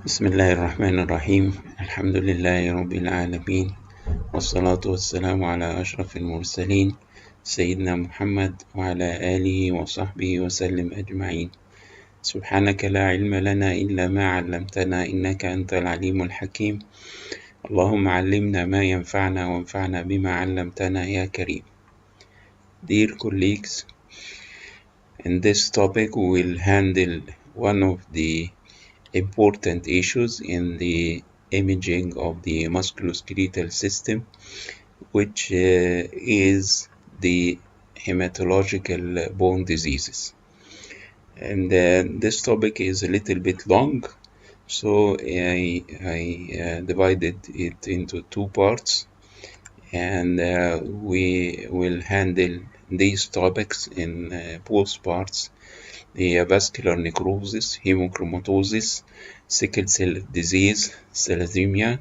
بسم الله الرحمن الرحيم. الحمد لله رب العالمين، والصلاة والسلام على أشرف المرسلين سيدنا محمد وعلى آله وصحبه وسلم أجمعين. سبحانك لا علم لنا إلا ما علمتنا إنك أنت العليم الحكيم. اللهم علمنا ما ينفعنا وانفعنا بما علمتنا يا كريم. Dear colleagues, in this topic we will handle one of the important issues in the imaging of the musculoskeletal system, which is the hematological bone diseases. And this topic is a little bit long, so I divided it into two parts, and we will handle these topics in both parts: the vascular necrosis, hemochromatosis, sickle cell disease, thalassemia,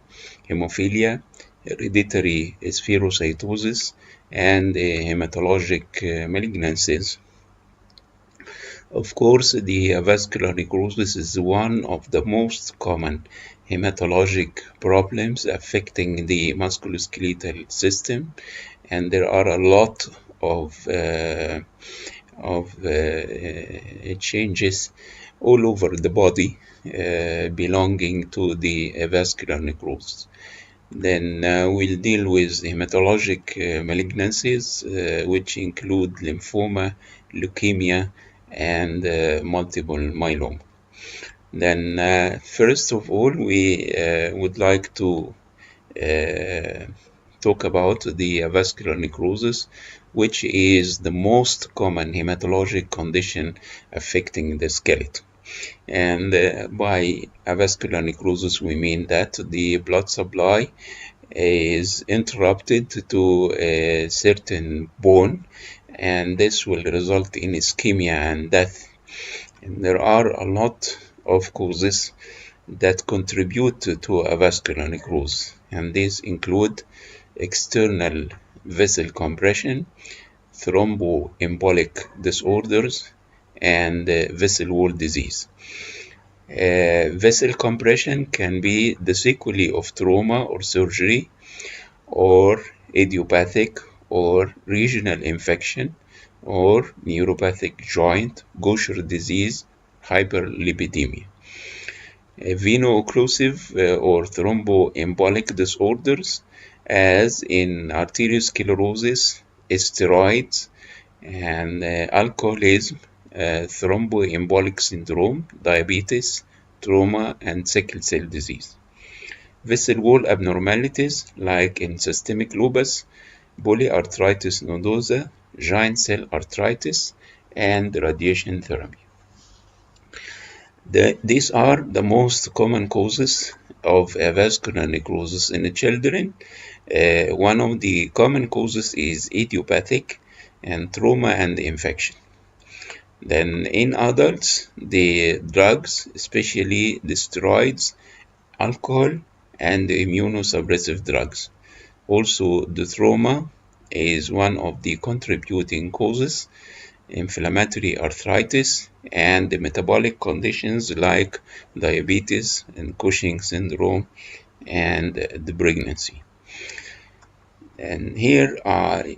hemophilia, hereditary spherocytosis, and hematologic malignancies. Of course, the vascular necrosis is one of the most common hematologic problems affecting the musculoskeletal system, and there are a lot of changes all over the body belonging to the vascular necrosis. Then we'll deal with hematologic malignancies, which include lymphoma, leukemia, and multiple myeloma. Then first of all, we would like to talk about the vascular necrosis, which is the most common hematologic condition affecting the skeleton. And by vascular necrosis, we mean that the blood supply is interrupted to a certain bone, and this will result in ischemia and death. And there are a lot of causes that contribute to a vascular necrosis, and these include external vessel compression, thromboembolic disorders, and vessel wall disease. Vessel compression can be the sequelae of trauma or surgery, or idiopathic or regional infection, or neuropathic joint, Gaucher disease, hyperlipidemia. Veno-occlusive or thromboembolic disorders, as in arteriosclerosis, steroids, and alcoholism, thromboembolic syndrome, diabetes, trauma, and sickle cell disease. Vessel wall abnormalities, like in systemic lupus, polyarthritis nodosa, giant cell arthritis, and radiation therapy. These are the most common causes of vascular necrosis in children. One of the common causes is idiopathic and trauma and infection. Then in adults, the drugs, especially the steroids, alcohol, and the immunosuppressive drugs. Also, the trauma is one of the contributing causes, inflammatory arthritis, and the metabolic conditions like diabetes and Cushing syndrome and the pregnancy. And here I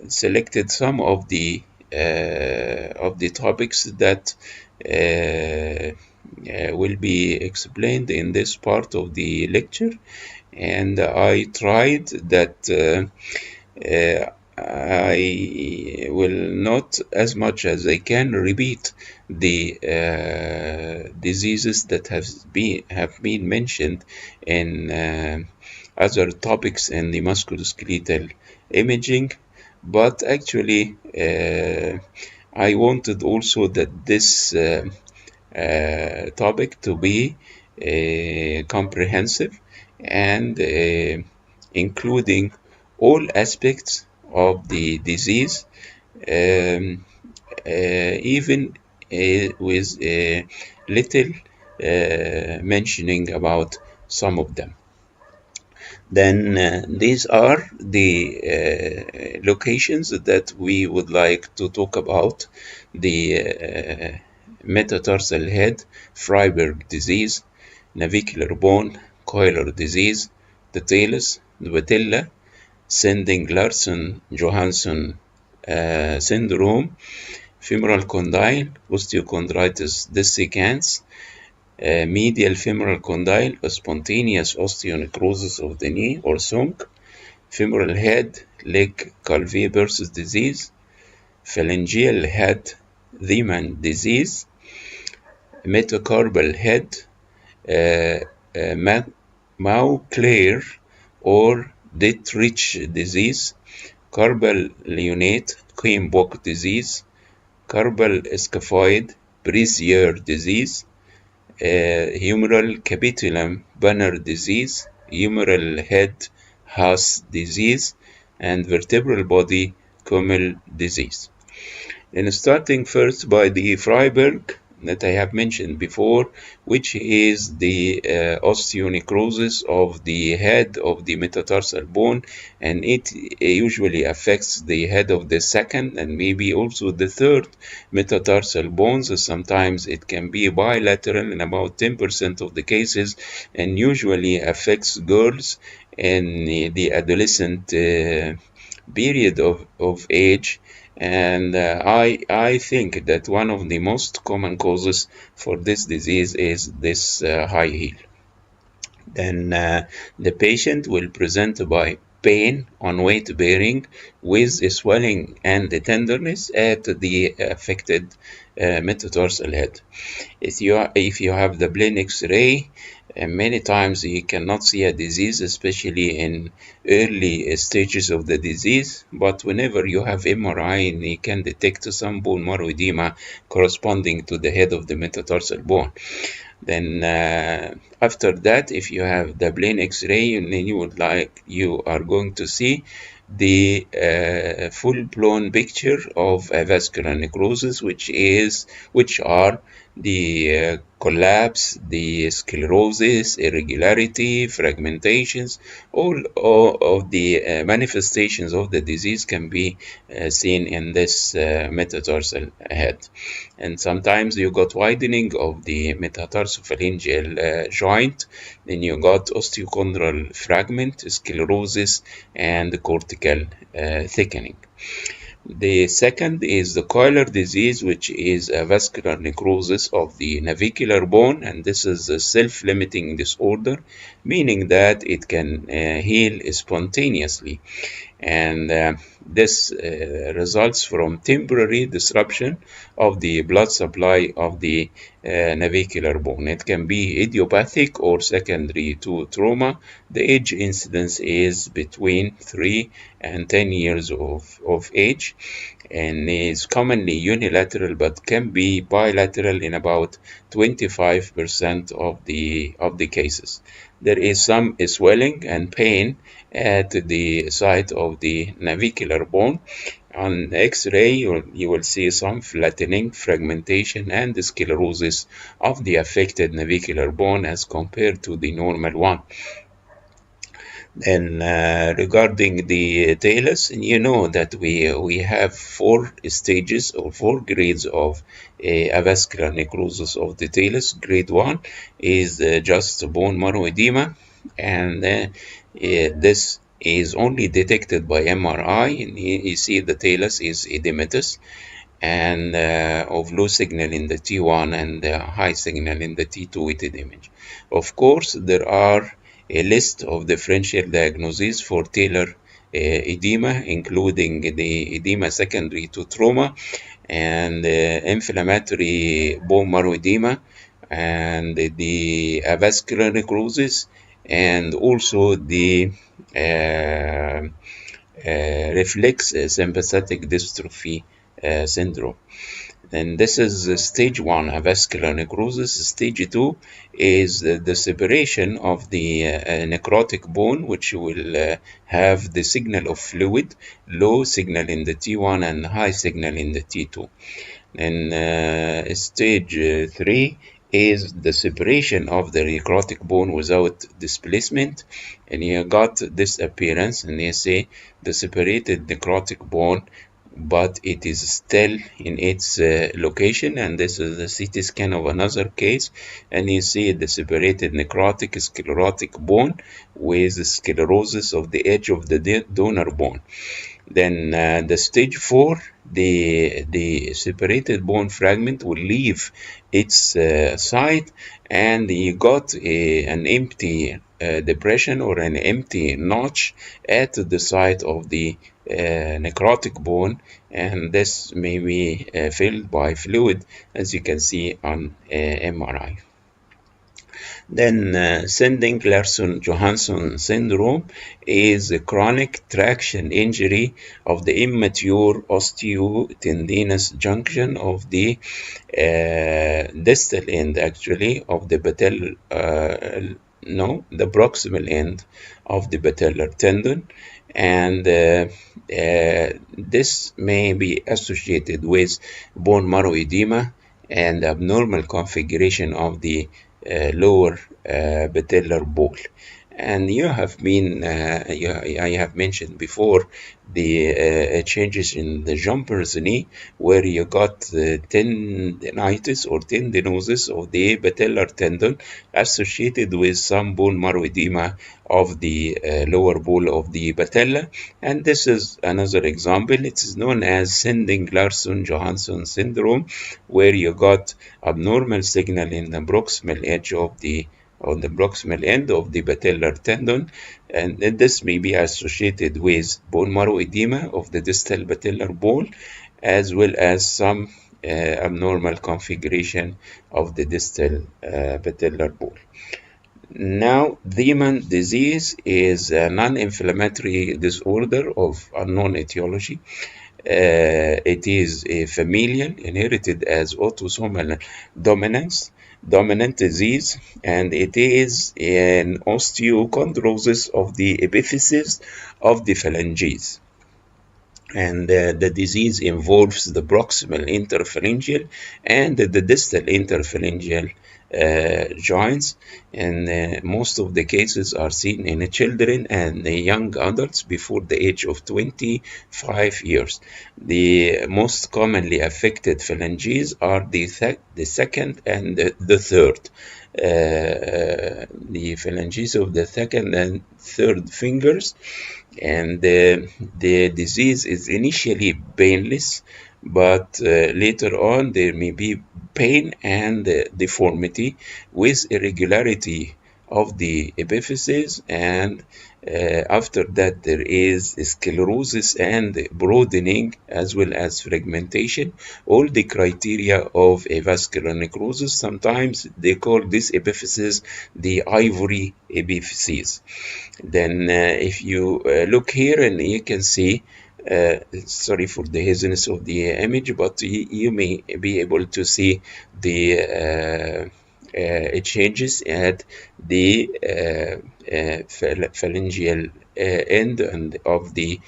selected some of the topics that will be explained in this part of the lecture, and I tried that I will not, as much as I can, repeat the diseases that have been mentioned in other topics in the musculoskeletal imaging, but actually I wanted also that this topic to be comprehensive and including all aspects of the disease, even with a little mentioning about some of them. Then these are the locations that we would like to talk about: the metatarsal head, Freiberg disease, navicular bone, coiler disease, the talus, the patella, sending Larsen-Johansson syndrome, femoral condyle, osteochondritis dissecans, medial femoral condyle, spontaneous osteonecrosis of the knee or thonk, femoral head, leg calvi-Bursus disease, phalangeal head, Thiemann disease, metacarpal head, Mauclair or Dietrich disease, carpal leonate, Kienbock disease, carpal scaphoid, Brazier disease, humeral capitulum Banner disease, humeral head Haas disease, and vertebral body Kummel disease. And starting first by the Freiberg that I have mentioned before, which is the osteonecrosis of the head of the metatarsal bone, and it usually affects the head of the second and maybe also the third metatarsal bones. Sometimes it can be bilateral in about 10% of the cases, and usually affects girls in the adolescent period of age. And I think that one of the most common causes for this disease is this high heel. Then the patient will present by pain on weight bearing with swelling and tenderness at the affected metatarsal head. If you have the plain X-ray, many times you cannot see a disease, especially in early stages of the disease, but whenever you have MRI, you can detect some bone marrow edema corresponding to the head of the metatarsal bone. Then after that, if you have the plain X-ray, then you are going to see the full-blown picture of avascular necrosis, which are the collapse, the sclerosis, irregularity, fragmentations. All of the manifestations of the disease can be seen in this metatarsal head. And sometimes you got widening of the metatarsophalangeal joint, then you got osteochondral fragment, sclerosis, and cortical thickening. The second is the coiler disease, which is a vascular necrosis of the navicular bone, and this is a self-limiting disorder, meaning that it can heal spontaneously. And this results from temporary disruption of the blood supply of the navicular bone. It can be idiopathic or secondary to trauma. The age incidence is between 3 and 10 years of age, and is commonly unilateral but can be bilateral in about 25% of the cases. There is some swelling and pain at the site of the navicular bone. On X-ray, you will see some flattening, fragmentation, and sclerosis of the affected navicular bone as compared to the normal one. And regarding the talus, you know that we have 4 stages or 4 grades of avascular necrosis of the talus. Grade 1 is just bone marrow edema, and this is only detected by MRI, and you see the talus is edematous and of low signal in the T1 and high signal in the T2 weighted image. Of course, there are a list of differential diagnoses for talar edema, including the edema secondary to trauma and inflammatory bone marrow edema and the avascular necrosis, and also the reflex sympathetic dystrophy syndrome. And this is stage 1, avascular necrosis. Stage 2 is the separation of the necrotic bone, which will have the signal of fluid, low signal in the T1 and high signal in the T2. And stage 3 is the separation of the necrotic bone without displacement, and you got this appearance, and you say the separated necrotic bone but it is still in its location. And this is the CT scan of another case, and you see the separated necrotic sclerotic bone with sclerosis of the edge of the donor bone. Then the stage 4, the separated bone fragment will leave its site, and you got an empty depression or an empty notch at the site of the necrotic bone, and this may be filled by fluid, as you can see on MRI. Then Sending Larson-Johansson syndrome is a chronic traction injury of the immature osteotendinous junction of the distal end, actually, of the the proximal end of the patellar tendon. And this may be associated with bone marrow edema and abnormal configuration of the lower patellar ball. And you have been, I have mentioned before the changes in the jumper's knee, where you got tendinitis or tendinosis of the patellar tendon associated with some bone marrow edema of the lower ball of the patella. And this is another example. It is known as Sending Larson-Johansson syndrome, where you got abnormal signal in the proximal edge of the on the proximal end of the patellar tendon, and this may be associated with bone marrow edema of the distal patellar ball, as well as some abnormal configuration of the distal patellar ball. Now, Lehmann disease is a non-inflammatory disorder of unknown etiology. It is a familial, inherited as autosomal dominant disease, and it is an osteochondrosis of the epiphyses of the phalanges. And the disease involves the proximal interphalangeal and the distal interphalangeal joints, and most of the cases are seen in children and young adults before the age of 25 years. The most commonly affected phalanges are the second and the third. The phalanges of the second and third fingers, and the disease is initially painless, but later on there may be pain and deformity with irregularity of the epiphyses, and after that there is sclerosis and broadening as well as fragmentation, all the criteria of a vascular necrosis. Sometimes they call these epiphyses the ivory epiphyses. Then if you look here, and you can see, sorry for the haziness of the image, but you may be able to see the changes at the phalangeal end and of the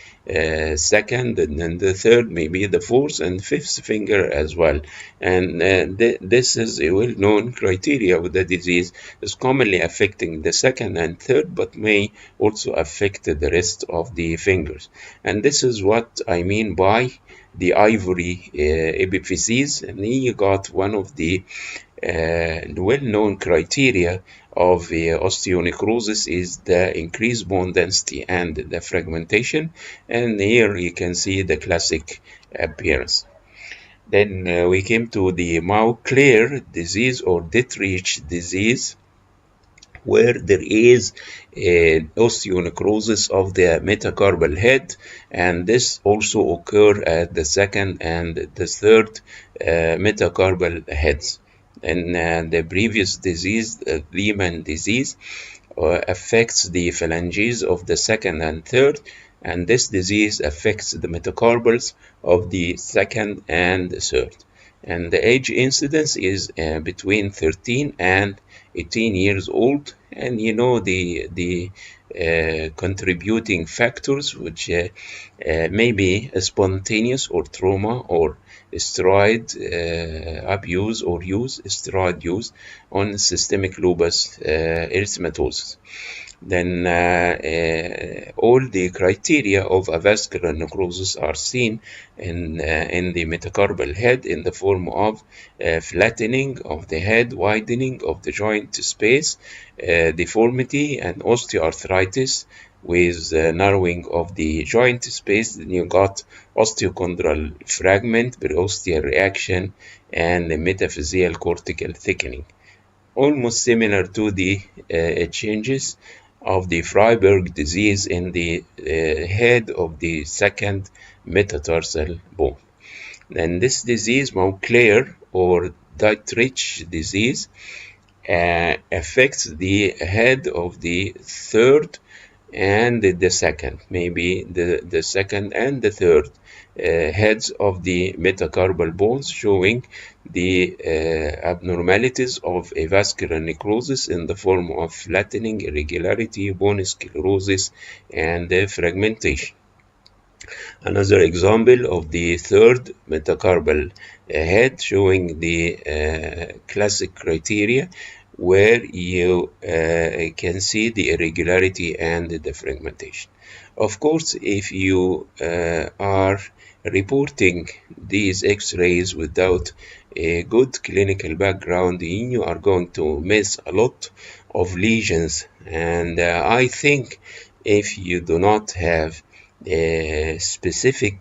second, and then the third, maybe the fourth and fifth finger as well. And this is a well-known criteria of the disease. Is commonly affecting the second and third, but may also affect the rest of the fingers. And this is what I mean by the ivory epiphyses. And here you got one of the well-known criteria of osteonecrosis is the increased bone density and the fragmentation, and here you can see the classic appearance. Then we came to the Mauclair disease or Dietrich disease, where there is osteonecrosis of the metacarpal head, and this also occur at the second and the third metacarpal heads. And the previous disease, Lehmann disease, affects the phalanges of the second and third, and this disease affects the metacarpals of the second and third. And the age incidence is between 13 and 18 years old, and you know the contributing factors, which may be spontaneous or trauma or steroid abuse or steroid use on systemic lupus erythematosus. Then all the criteria of avascular necrosis are seen in the metacarpal head in the form of flattening of the head, widening of the joint space, deformity, and osteoarthritis with narrowing of the joint space. Then you got osteochondral fragment, periosteal reaction, and metaphyseal cortical thickening, almost similar to the changes of the Freiberg disease in the head of the second metatarsal bone. And this disease, Moncler or Dietrich disease, affects the head of the third and the second, maybe the second and the third heads of the metacarpal bones, showing the abnormalities of avascular necrosis in the form of flattening, irregularity, bone sclerosis, and fragmentation. Another example of the third metacarpal head, showing the classic criteria where you can see the irregularity and the fragmentation. Of course, if you are reporting these x-rays without a good clinical background, you are going to miss a lot of lesions. And I think if you do not have a specific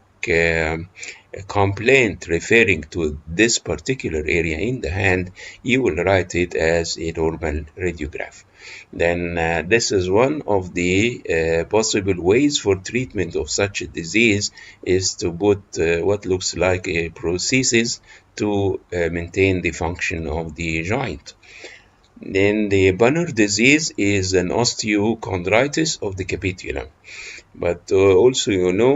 complaint referring to this particular area in the hand, you will write it as a normal radiograph. Then this is one of the possible ways for treatment of such a disease, is to put what looks like a prosthesis to maintain the function of the joint. Then the Banner disease is an osteochondritis of the capitulum. But also,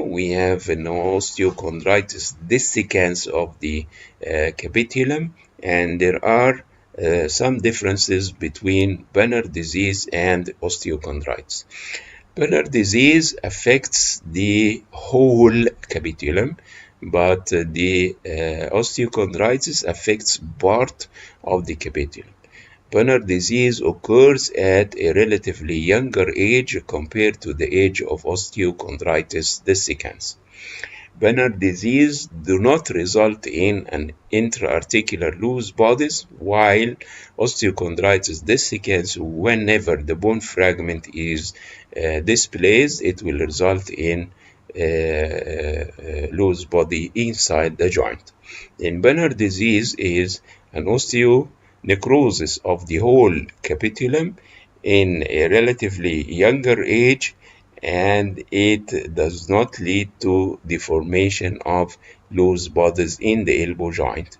we have an osteochondritis dissecans of the capitulum, and there are some differences between Banner disease and osteochondritis. Banner disease affects the whole capitulum, but the osteochondritis affects part of the capitulum. Banner disease occurs at a relatively younger age compared to the age of osteochondritis dissecans. Banner disease do not result in an intra-articular loose bodies, while osteochondritis dissecans, whenever the bone fragment is displaced, it will result in loose body inside the joint. And Banner disease is an osteonecrosis of the whole capitulum in a relatively younger age, and it does not lead to the formation of loose bodies in the elbow joint.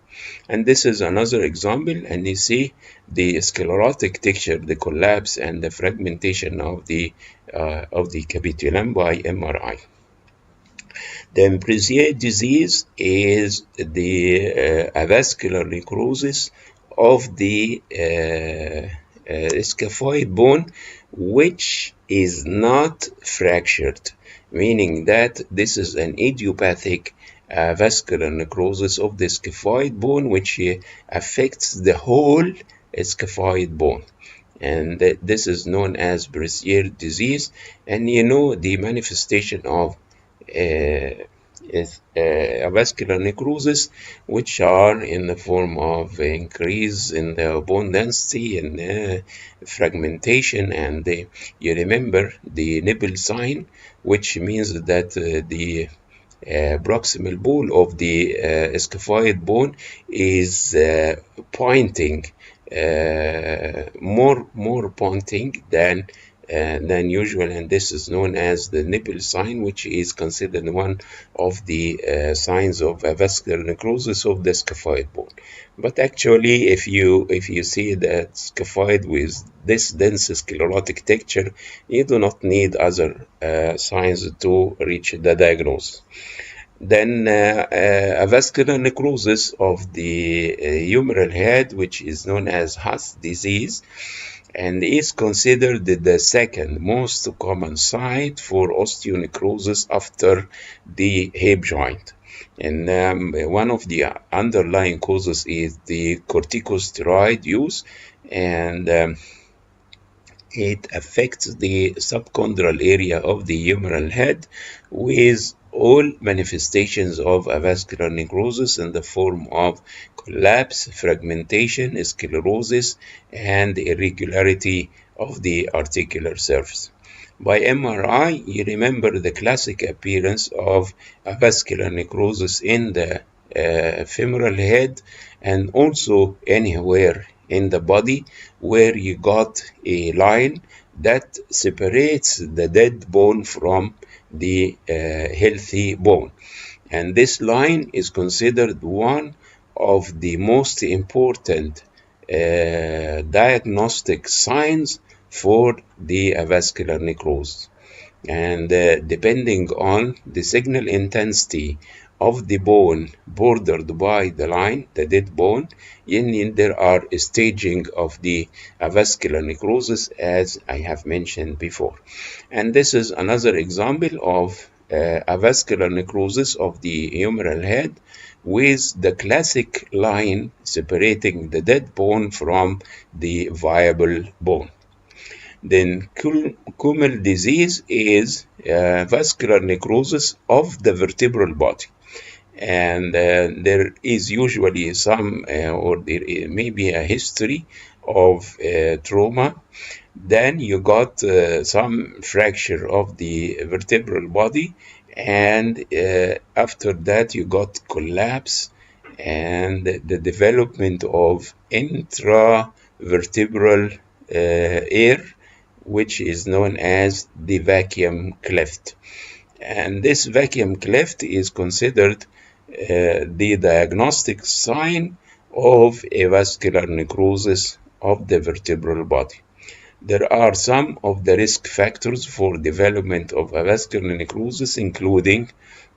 And this is another example, and you see the sclerotic texture, the collapse and the fragmentation of the capitulum by MRI. The Imbrizier disease is the avascular necrosis of the scaphoid bone, which is not fractured, meaning that this is an idiopathic vascular necrosis of the scaphoid bone, which affects the whole scaphoid bone. And this is known as Imbrizier disease. And the manifestation of avascular necrosis, which are in the form of increase in the bone density and fragmentation, and you remember the nipple sign, which means that the proximal ball of the scaphoid bone is pointing, more pointing than usual, and this is known as the nipple sign, which is considered one of the signs of avascular necrosis of the scaphoid bone. But actually, if you see that scaphoid with this dense sclerotic texture, you do not need other signs to reach the diagnosis. Then avascular necrosis of the humeral head, which is known as Haas disease, and is considered the second most common site for osteonecrosis after the hip joint. And one of the underlying causes is the corticosteroid use, and it affects the subchondral area of the humeral head with all manifestations of avascular necrosis in the form of collapse, fragmentation, sclerosis, and irregularity of the articular surface. By MRI, you remember the classic appearance of avascular necrosis in the femoral head and also anywhere in the body where you got a line that separates the dead bone from the healthy bone. And this line is considered one of the most important diagnostic signs for the avascular necrosis. And depending on the signal intensity of the bone bordered by the line, the dead bone, there are staging of the avascular necrosis, as I have mentioned before. And this is another example of avascular necrosis of the humeral head with the classic line separating the dead bone from the viable bone. Then Kummer disease is vascular necrosis of the vertebral body. And there is usually some, or there may be a history of trauma. Then you got some fracture of the vertebral body, and after that you got collapse and the development of intravertebral air, which is known as the vacuum cleft. And this vacuum cleft is considered the diagnostic sign of a vascular necrosis of the vertebral body. There are some of the risk factors for development of avascular necrosis, including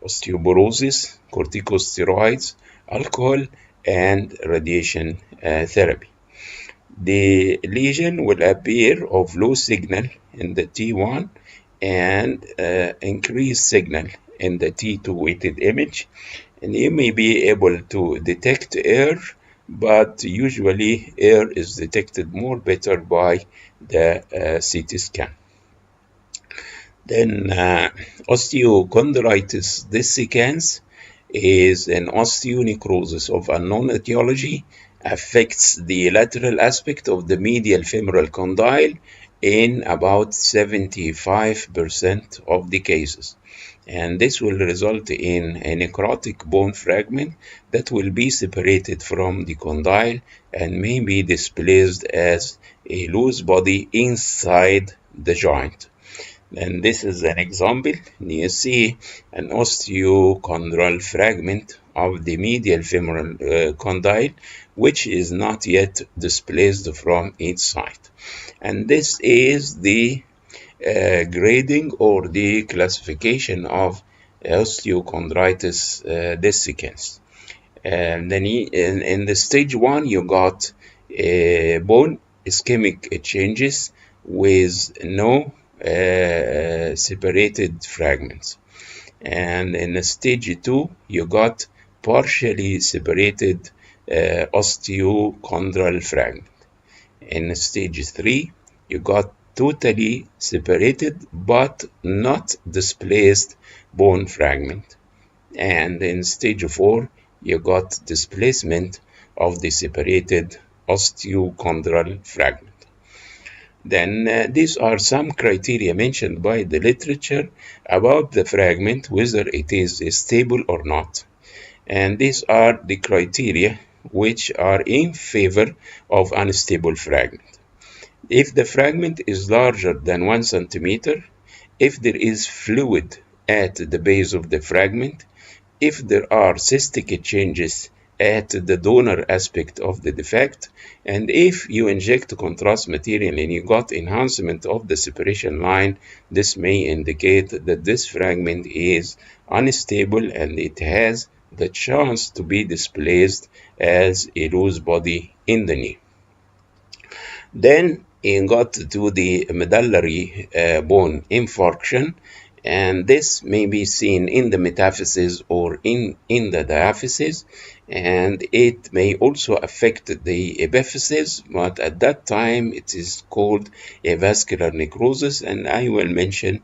osteoporosis, corticosteroids, alcohol, and radiation therapy. The lesion will appear of low signal in the T1 and increased signal in the T2 weighted image, and you may be able to detect air, but usually air is detected more better by the CT scan. Then osteochondritis dissecans is an osteonecrosis of unknown etiology, affects the lateral aspect of the medial femoral condyle in about 75% of the cases. And this will result in a necrotic bone fragment that will be separated from the condyle and may be displaced as a loose body inside the joint. And this is an example. You see an osteochondral fragment of the medial femoral condyle, which is not yet displaced from each side. And this is the grading or the classification of osteochondritis dissecans. And then in the stage 1, you got bone ischemic changes with no separated fragments. And in stage 2, you got partially separated osteochondral fragment. In stage 3, you got totally separated but not displaced bone fragment. And in stage 4, you got displacement of the separated osteochondral fragment. Then these are some criteria mentioned by the literature about the fragment, whether it is stable or not. And these are the criteria which are in favor of unstable fragment. If the fragment is larger than 1 centimeter, if there is fluid at the base of the fragment, if there are cystic changes at the donor aspect of the defect, and if you inject contrast material and you got enhancement of the separation line, this may indicate that this fragment is unstable and it has the chance to be displaced as a loose body in the knee. Then got to the medullary bone infarction, and this may be seen in the metaphysis or in the diaphysis, and it may also affect the epiphysis, but at that time it is called a vascular necrosis, and I will mention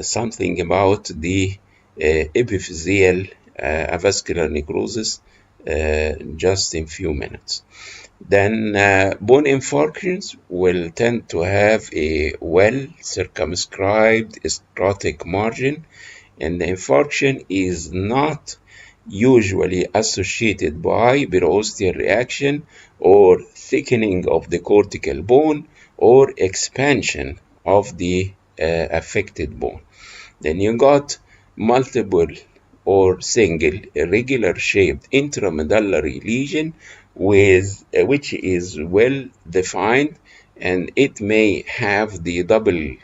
something about the epiphyseal avascular necrosis just in few minutes. Then bone infarctions will tend to have a well circumscribed sclerotic margin, and the infarction is not usually associated by perosteal reaction or thickening of the cortical bone or expansion of the affected bone. Then you got multiple or single irregular shaped intramedullary lesion with which is well defined, and it may have the double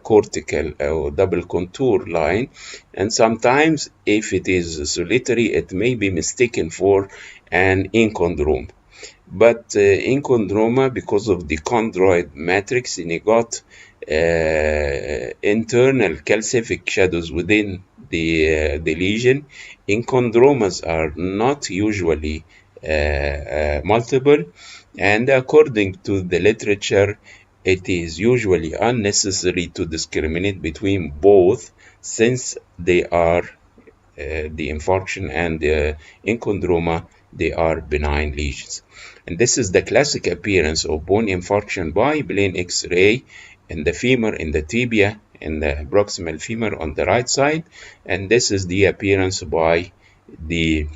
cortical or double contour line, and sometimes if it is solitary it may be mistaken for an enchondroma. But in chondroma, because of the chondroid matrix, and you got internal calcific shadows within the lesion. Enchondromas are not usually multiple, and according to the literature, it is usually unnecessary to discriminate between both, since they are the infarction and the enchondroma, they are benign lesions. And this is the classic appearance of bone infarction by plain X-ray in the femur, in the tibia, in the proximal femur on the right side. And this is the appearance by the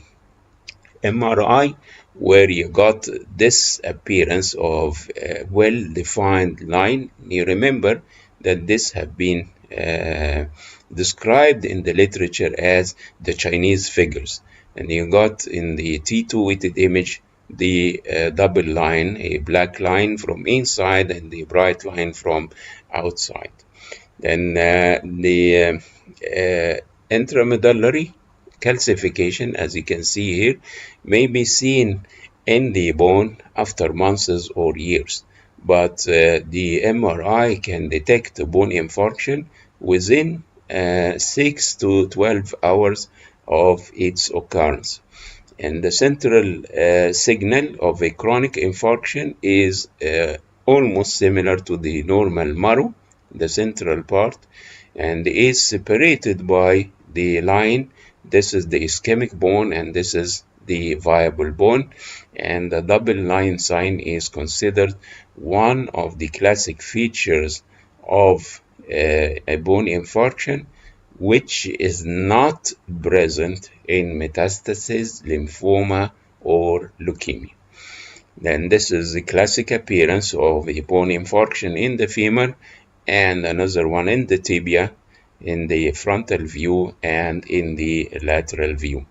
MRI, where you got this appearance of a well-defined line. You remember that this have been described in the literature as the Chinese figures. And you got in the T2 weighted image the double line, a black line from inside and the bright line from outside. Then the intramedullary calcification, as you can see here, may be seen in the bone after months or years, but the MRI can detect bone infarction within 6 to 12 hours of its occurrence. And the central signal of a chronic infarction is almost similar to the normal marrow, the central part, and is separated by the line. This is the ischemic bone, and this is the viable bone, and the double line sign is considered one of the classic features of a bone infarction, which is not present in metastasis, lymphoma, or leukemia. Then this is the classic appearance of a bone infarction in the femur, and another one in the tibia, in the frontal view and in the lateral view.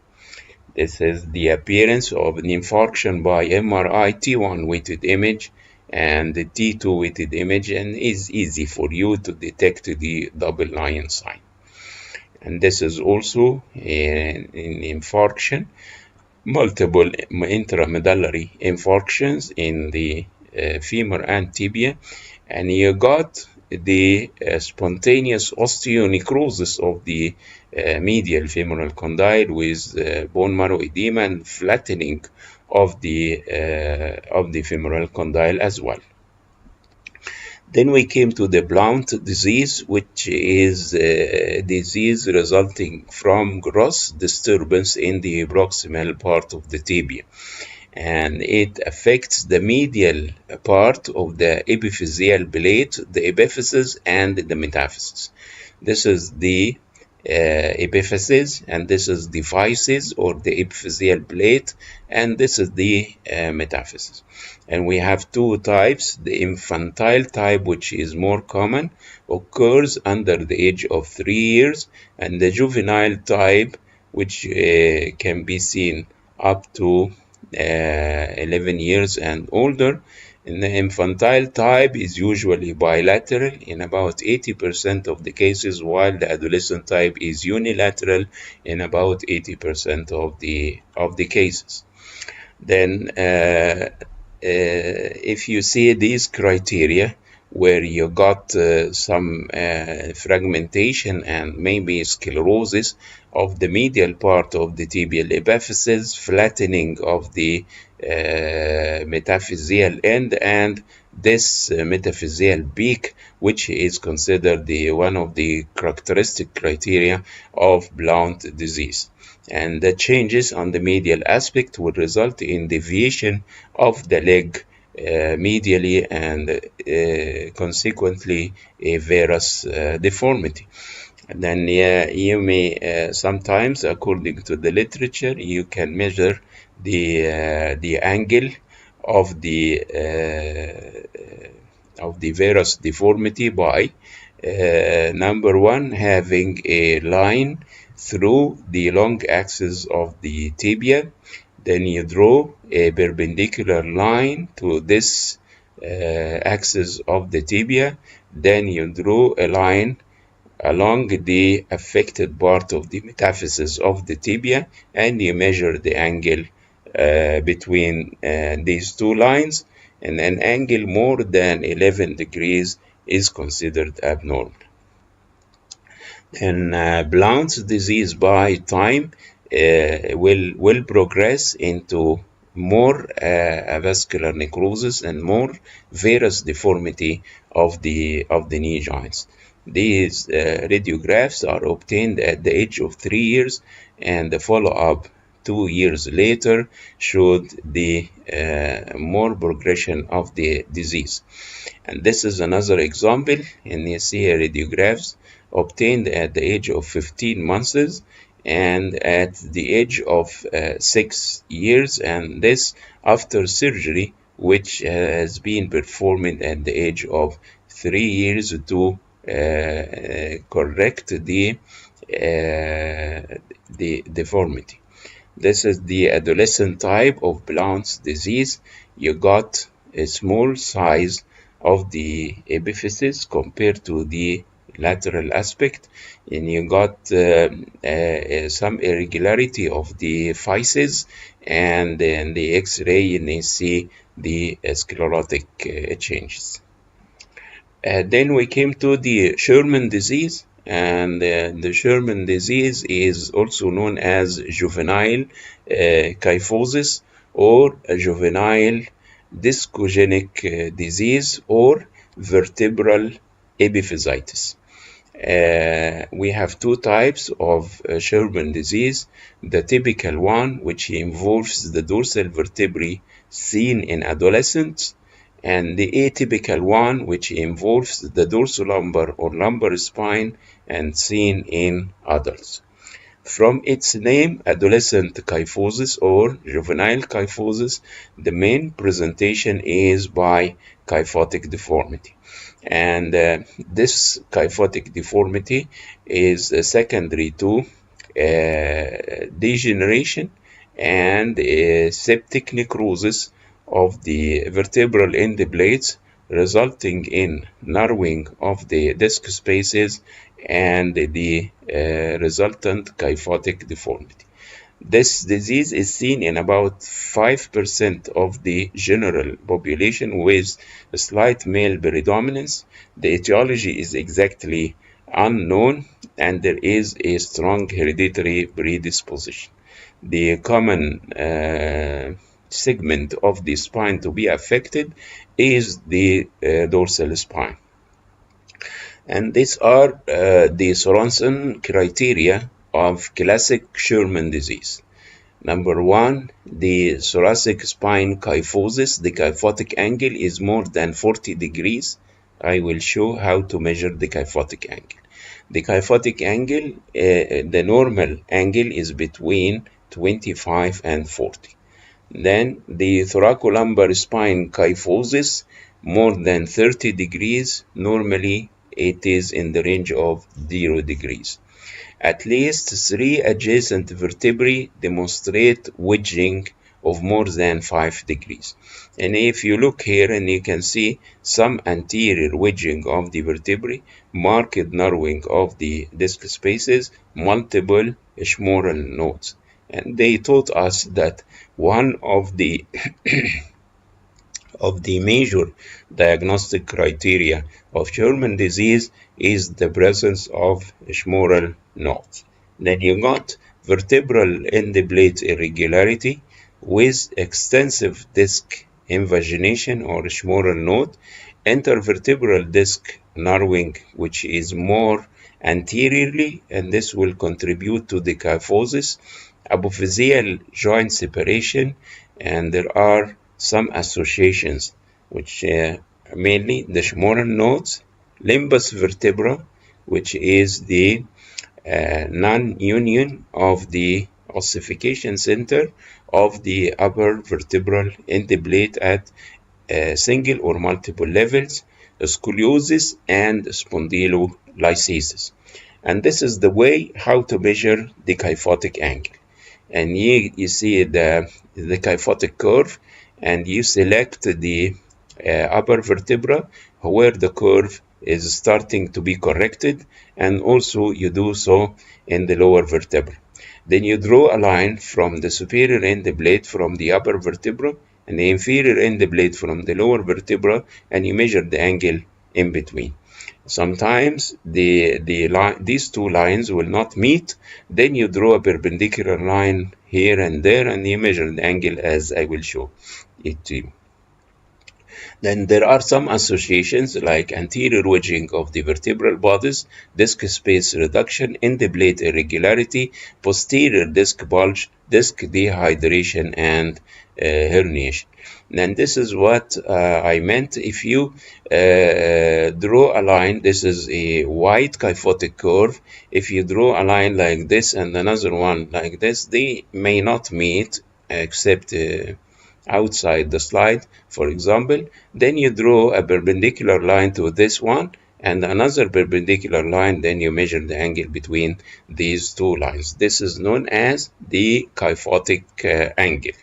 This is the appearance of an infarction by MRI T1 weighted image and the T2 weighted image, and is easy for you to detect the double line sign. And this is also an infarction, multiple intramedullary infarctions in the femur and tibia, and you got the spontaneous osteonecrosis of the medial femoral condyle with bone marrow edema and flattening of the femoral condyle as well. Then we came to the Blount disease, which is a disease resulting from gross disturbance in the proximal part of the tibia. And it affects the medial part of the epiphyseal plate, the epiphysis, and the metaphysis. This is the epiphysis, and this is the physis or the epiphyseal plate, and this is the metaphysis. And we have two types. The infantile type, which is more common, occurs under the age of 3 years, and the juvenile type, which can be seen up to 11 years and older. And the infantile type is usually bilateral in about 80% of the cases, while the adolescent type is unilateral in about 80% of the cases. Then if you see these criteria where you got some fragmentation and maybe sclerosis of the medial part of the tibial epiphysis, flattening of the metaphyseal end, and this metaphyseal peak, which is considered one of the characteristic criteria of Blount disease. And the changes on the medial aspect will result in deviation of the leg medially and consequently a varus deformity. And then you may sometimes, according to the literature, you can measure the angle of the varus deformity by number one, having a line through the long axis of the tibia. Then you draw a perpendicular line to this axis of the tibia. Then you draw a line along the affected part of the metaphysis of the tibia, and you measure the angle between these two lines, and an angle more than 11 degrees is considered abnormal. And Blount's disease by time will progress into more avascular necrosis and more varus deformity of the knee joints. These radiographs are obtained at the age of 3 years, and the follow-up 2 years later showed the more progression of the disease. And this is another example, and you see radiographs obtained at the age of 15 months and at the age of 6 years, and this after surgery, which has been performed at the age of 3 years to correct the deformity. This is the adolescent type of Blount's disease. You got a small size of the epiphysis compared to the lateral aspect, and you got some irregularity of the physis, and then the X-ray you may see the sclerotic changes. Then we came to the Sherman disease, and the Sherman disease is also known as juvenile kyphosis or juvenile discogenic disease or vertebral epiphysitis. We have two types of Sherman disease. The typical one, which involves the dorsal vertebrae, seen in adolescents, and the atypical one, which involves the dorsolumbar or lumbar spine and seen in adults. From its name, adolescent kyphosis or juvenile kyphosis, the main presentation is by kyphotic deformity. And this kyphotic deformity is secondary to degeneration and septic necrosis of the vertebral end plates, resulting in narrowing of the disc spaces and the resultant kyphotic deformity. This disease is seen in about 5% of the general population with a slight male predominance. The etiology is exactly unknown, and there is a strong hereditary predisposition. The common segment of the spine to be affected is the dorsal spine. And these are the Sorensen criteria of classic Sherman disease. Number one, the thoracic spine kyphosis. The kyphotic angle is more than 40 degrees. I will show how to measure the kyphotic angle. The kyphotic angle, the normal angle is between 25 and 40. Then the thoracolumbar spine kyphosis, more than 30 degrees. Normally it is in the range of 0 degrees. At least 3 adjacent vertebrae demonstrate wedging of more than 5 degrees. And if you look here, and you can see some anterior wedging of the vertebrae, marked narrowing of the disc spaces, multiple humeral nodes. And they taught us that one of the of the major diagnostic criteria of German disease is the presence of humoral nodes. Then you got vertebral end plate irregularity with extensive disc invagination or humoral node, intervertebral disc narrowing, which is more anteriorly, and this will contribute to the kyphosis, apophyseal joint separation, and there are some associations, which mainly the humoral nodes, limbus vertebra, which is the non-union of the ossification center of the upper vertebral end plate at single or multiple levels, scoliosis, and spondylolisthesis. And this is the way how to measure the kyphotic angle. And you see the kyphotic curve, and you select the upper vertebra where the curve is starting to be corrected, and also you do so in the lower vertebra. Then you draw a line from the superior end plate from the upper vertebra and the inferior end plate from the lower vertebra, and you measure the angle in between. Sometimes these two lines will not meet. Then you draw a perpendicular line here and there, and you measure the angle as I will show it to you. Then there are some associations like anterior wedging of the vertebral bodies, disc space reduction, end plate irregularity, posterior disc bulge, disc dehydration, and herniation. And this is what I meant. If you draw a line, this is a wide kyphotic curve. If you draw a line like this and another one like this, they may not meet except outside the slide, for example. Then you draw a perpendicular line to this one and another perpendicular line, then you measure the angle between these two lines. This is known as the kyphotic angle.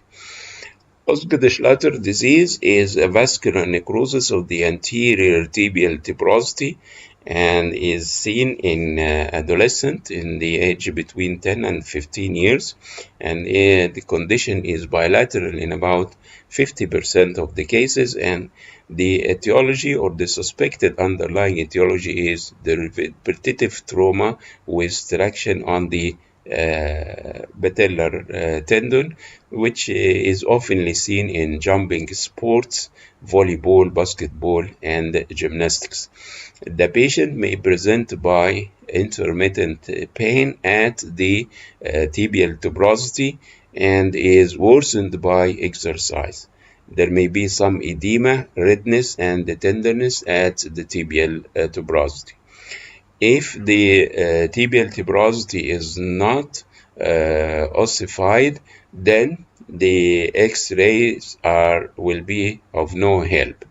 Osgood-Schlatter disease is a vascular necrosis of the anterior tibial tuberosity and is seen in adolescent in the age between 10 and 15 years, and the condition is bilateral in about 50% of the cases, and the etiology or the suspected underlying etiology is the repetitive trauma with traction on the patellar tendon, which is often seen in jumping sports, volleyball, basketball, and gymnastics. The patient may present by intermittent pain at the tibial tuberosity and is worsened by exercise. There may be some edema, redness, and tenderness at the tibial tuberosity. If the tibial tuberosity is not ossified, then the X-rays will be of no help.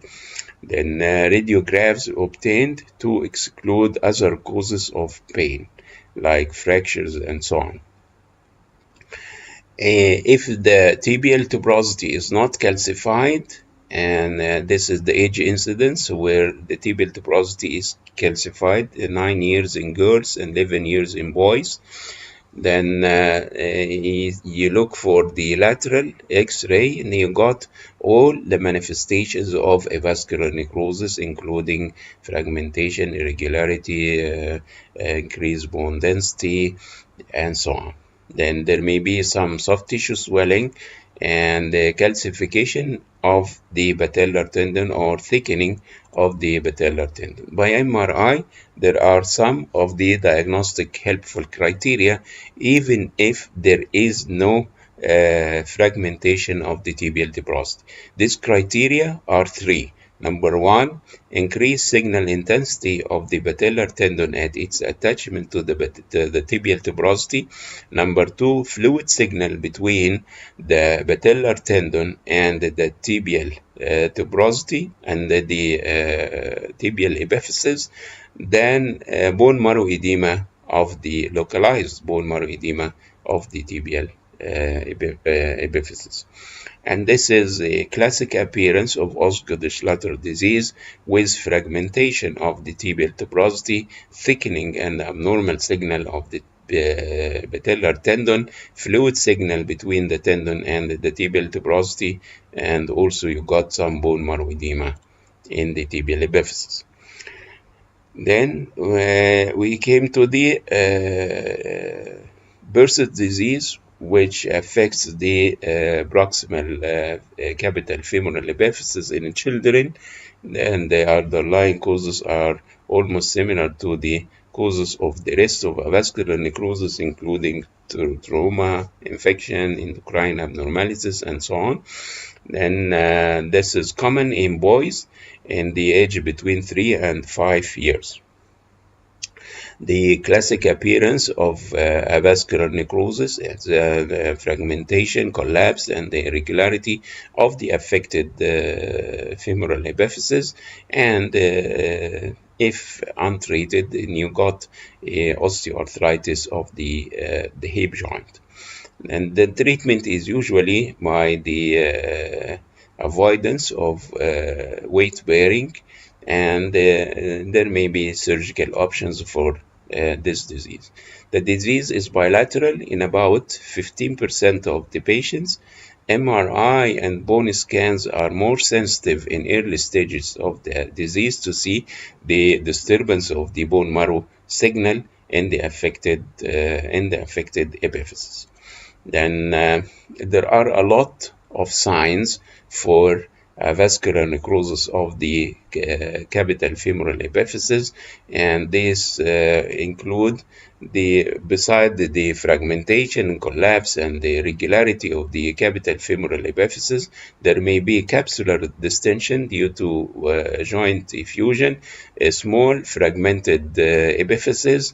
Then radiographs obtained to exclude other causes of pain, like fractures and so on. If the tibial tuberosity is not calcified, and this is the age incidence where the tibial tuberosity is calcified, 9 years in girls and 11 years in boys, then you look for the lateral X-ray, and you got all the manifestations of a vascular necrosis, including fragmentation, irregularity, increased bone density, and so on. Then there may be some soft tissue swelling and calcification of the patellar tendon or thickening of the patellar tendon. By MRI, there are some of the diagnostic helpful criteria, even if there is no fragmentation of the tibial tuberosity. These criteria are three. Number one, increased signal intensity of the patellar tendon at its attachment to the tibial tuberosity. Number two, fluid signal between the patellar tendon and the tibial tuberosity and the tibial epiphysis. Then bone marrow edema of the localized bone marrow edema of the tibial epiphysis. And this is a classic appearance of Osgood-Schlatter disease with fragmentation of the tibial tuberosity, thickening and abnormal signal of the patellar tendon, fluid signal between the tendon and the tibial tuberosity, and also you got some bone marrow edema in the tibial epiphysis. Then we came to the burst disease, which affects the proximal capital femoral epiphysis in children, and the underlying causes are almost similar to the causes of the rest of avascular necrosis, including trauma, infection, endocrine abnormalities, and so on. And this is common in boys in the age between 3 and 5 years. The classic appearance of avascular necrosis is the fragmentation, collapse, and the irregularity of the affected femoral epiphysis, and if untreated, you got osteoarthritis of the hip joint. And the treatment is usually by the avoidance of weight bearing, and there may be surgical options for this disease. The disease is bilateral in about 15% of the patients. MRI and bone scans are more sensitive in early stages of the disease to see the disturbance of the bone marrow signal in the affected epiphysis. Then there are a lot of signs for vascular necrosis of the capital femoral epiphysis, and these include beside the fragmentation, collapse, and the irregularity of the capital femoral epiphysis, there may be capsular distension due to joint effusion, a small fragmented epiphysis,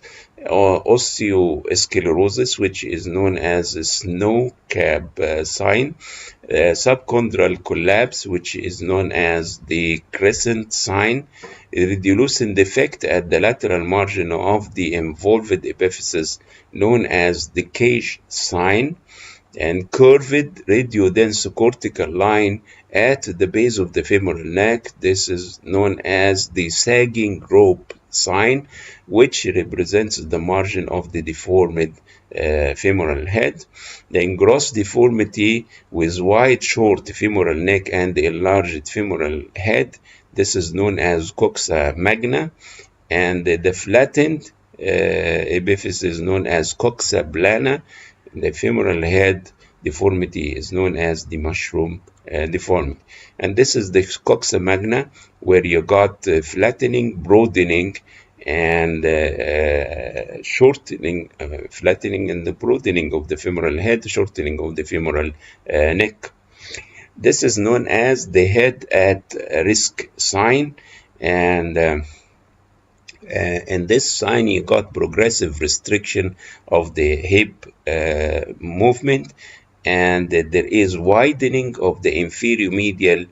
or osteosclerosis, which is known as a snow cab sign, subchondral collapse, which is known as the crescent sign, radiolucent defect at the lateral margin of the involved epiphysis, known as the cage sign, and curved radiodense cortical line at the base of the femoral neck. This is known as the sagging rope sign, which represents the margin of the deformed femoral head. The engrossed deformity with wide short femoral neck and enlarged femoral head, this is known as coxa magna, and the flattened epiphysis is known as coxa plana. The femoral head deformity is known as the mushroom deformity. And this is the coxa magna, where you got flattening, broadening, and shortening, flattening and the broadening of the femoral head, shortening of the femoral neck. This is known as the head at risk sign, and in this sign you got progressive restriction of the hip movement, and there is widening of the inferior medial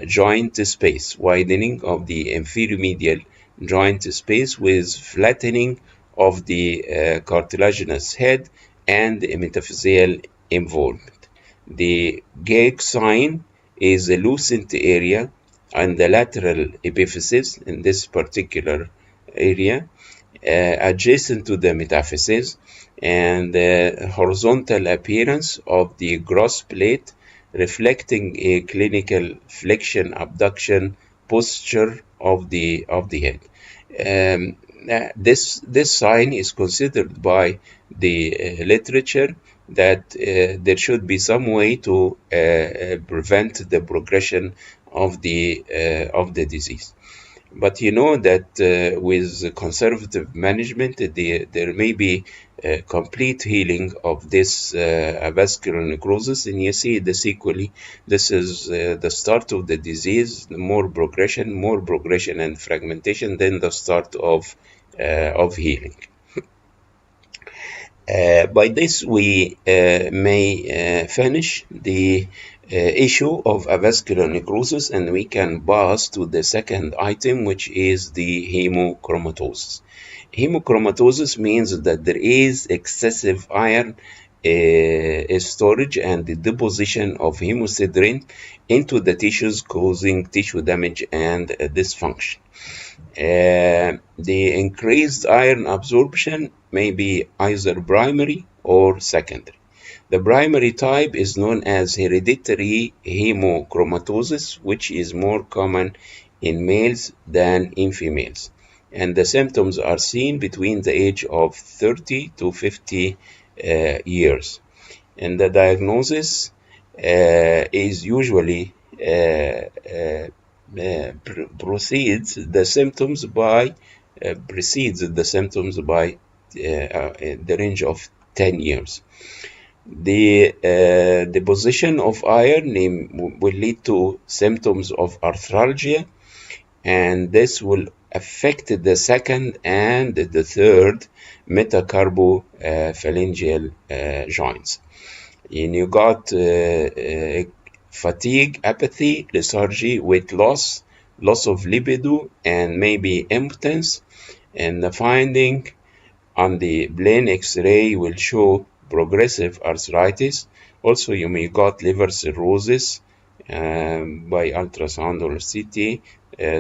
joint space, widening of the inferior medial joint space with flattening of the cartilaginous head and the metaphyseal involvement. The gag sign is a lucent area on the lateral epiphysis in this particular area, adjacent to the metaphysis, and the horizontal appearance of the gross plate reflecting a clinical flexion abduction posture of the head. This sign is considered by the literature that there should be some way to prevent the progression of the disease. But you know that with conservative management, there may be complete healing of this vascular necrosis, and you see the sequelae. This is the start of the disease, more progression and fragmentation, then the start of healing. By this, we may finish the issue of avascular necrosis, and we can pass to the second item, which is the hemochromatosis. Hemochromatosis means that there is excessive iron storage and the deposition of hemosiderin into the tissues, causing tissue damage and dysfunction. The increased iron absorption may be either primary or secondary. The primary type is known as hereditary hemochromatosis, which is more common in males than in females, and the symptoms are seen between the age of 30 to 50 years. And the diagnosis is usually precedes the symptoms by the range of 10 years. The deposition of iron will lead to symptoms of arthralgia, and this will affect the second and the third metacarpophalangeal joints. And you got fatigue, apathy, lethargy, weight loss, loss of libido, and maybe impotence. And the finding on the plain X-ray will show progressive arthritis. Also, you may got liver cirrhosis by ultrasound or CT,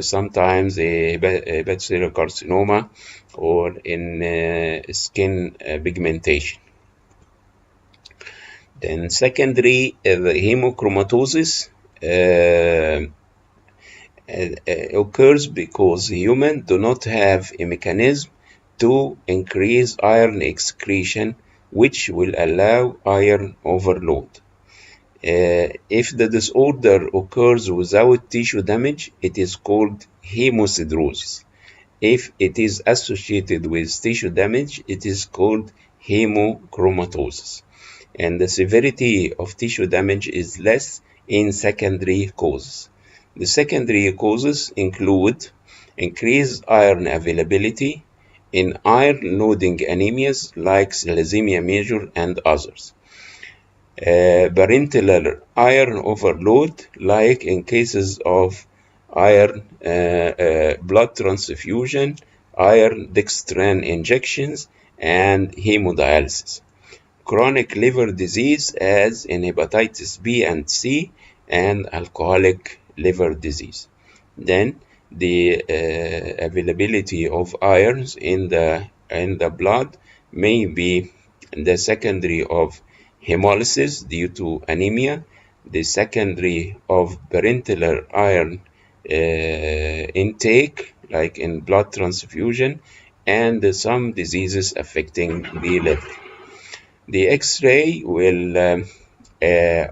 sometimes a hepatocellular carcinoma, or in skin pigmentation. Then secondary hemochromatosis occurs because humans do not have a mechanism to increase iron excretion, which will allow iron overload. If the disorder occurs without tissue damage, it is called hemosiderosis. If it is associated with tissue damage, it is called hemochromatosis. And the severity of tissue damage is less in secondary causes. The secondary causes include increased iron availability in iron-loading anemias like thalassemia major and others. Parenteral iron overload, like in cases of iron blood transfusion, iron dextran injections, and hemodialysis. Chronic liver disease, as in hepatitis B and C, and alcoholic liver disease. Then the availability of irons in the blood may be the secondary of hemolysis due to anemia, the secondary of parenteral iron intake, like in blood transfusion, and some diseases affecting the liver. The X-ray will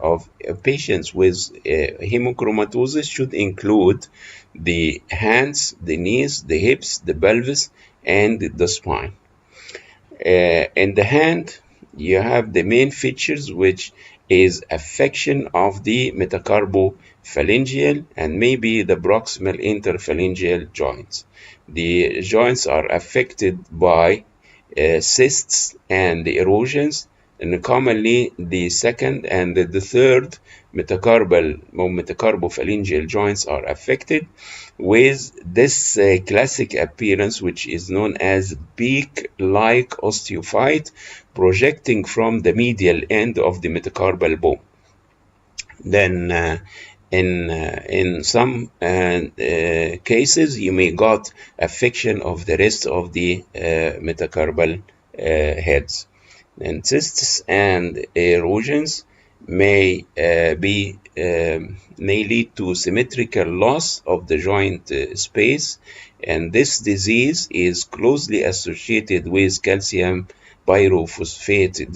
of patients with hemochromatosis should include the hands, the knees, the hips, the pelvis, and the spine. In the hand, you have the main features, which is affection of the metacarpophalangeal and maybe the proximal interphalangeal joints. The joints are affected by cysts and erosions, and commonly the second and the third metacarpophalangeal joints are affected with this classic appearance, which is known as beak-like osteophyte projecting from the medial end of the metacarpal bone. Then in some cases, you may got affection of the rest of the metacarpal heads. And cysts and erosions may lead to symmetrical loss of the joint space, and this disease is closely associated with calcium pyrophosphate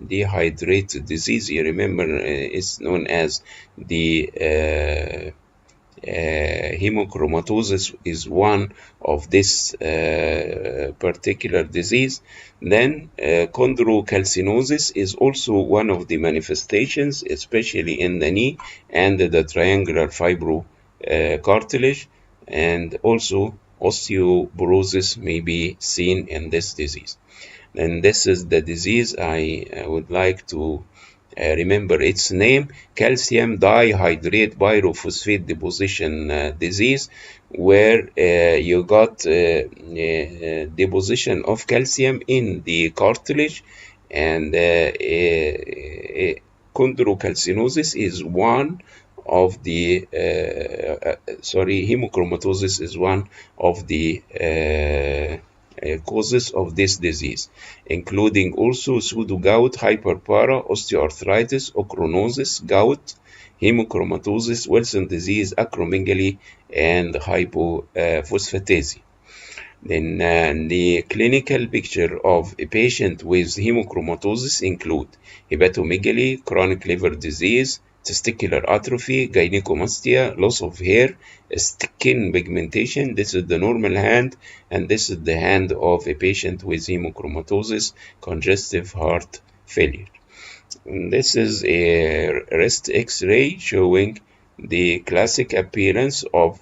dehydrated disease. You remember, it's known as the hemochromatosis is one of this particular disease. Then chondrocalcinosis is also one of the manifestations, especially in the knee and the triangular fibrocartilage, and also osteoporosis may be seen in this disease. And this is the disease I would like to remember its name: calcium dihydrate pyrophosphate deposition disease, where you got deposition of calcium in the cartilage, and chondrocalcinosis is one of the hemochromatosis is one of the causes of this disease, including also pseudogout, hyperpara, osteoarthritis, ochronosis, gout, hemochromatosis, Wilson disease, acromegaly, and hypophosphatasia. Then the clinical picture of a patient with hemochromatosis include hepatomegaly, chronic liver disease, testicular atrophy, gynecomastia, loss of hair, skin pigmentation. This is the normal hand, and this is the hand of a patient with hemochromatosis, congestive heart failure. And this is a wrist X-ray showing the classic appearance of